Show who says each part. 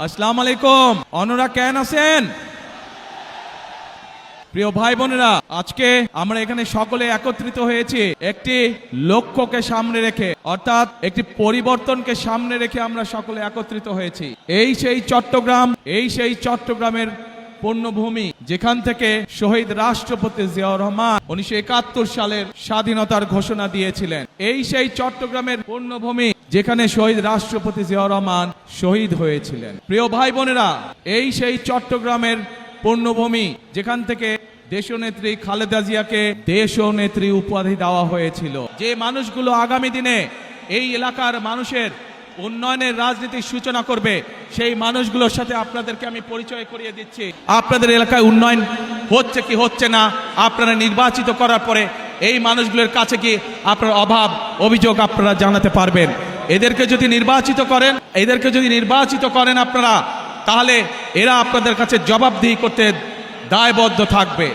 Speaker 1: আসসালামু আলাইকুম। অনরা কেন আছেন? প্রিয় ভাই বোনেরা, আজকে আমরা এখানে সকলে একত্রিত হয়েছি একটি লক্ষ্যকে সামনে রেখে, অর্থাৎ একটি পরিবর্তনকে সামনে রেখে আমরা সকলে একত্রিত হয়েছি। এই সেই চট্টগ্রামের পূর্ণভূমি, যেখান থেকে শহীদ রাষ্ট্রপতি জিয়াউর রহমান 1971 সালের স্বাধীনতার ঘোষণা দিয়েছিলেন। এই সেই চট্টগ্রামের পূর্ণভূমি যেখানে শহীদ রাষ্ট্রপতি জিয়াউর রহমান শহীদ হয়েছিলেন। প্রিয় ভাই বোনেরা, এই সেই চট্টগ্রামের পূর্ণভূমি যেখান থেকে দেশনেত্রী খালেদা জিয়াকে দেশনেত্রী উপাধি দেওয়া হয়েছিল। যে মানুষগুলো আগামী দিনে এই এলাকার মানুষের উন্নয়নের রাজনীতির সূচনা করবে, সেই মানুষগুলোর সাথে আপনাদেরকে আমি পরিচয় করিয়ে দিচ্ছি। আপনাদের এলাকায় উন্নয়ন হচ্ছে কি হচ্ছে না, আপনারা নির্বাচিত করার পরে এই মানুষগুলোর কাছে কি আপনার অভাব অভিযোগ আপনারা জানাতে পারবেন। এদেরকে যদি নির্বাচিত করেন আপনারা, তাহলে এরা আপনাদের কাছে জবাবদিহি করতে দায়বদ্ধ থাকবে।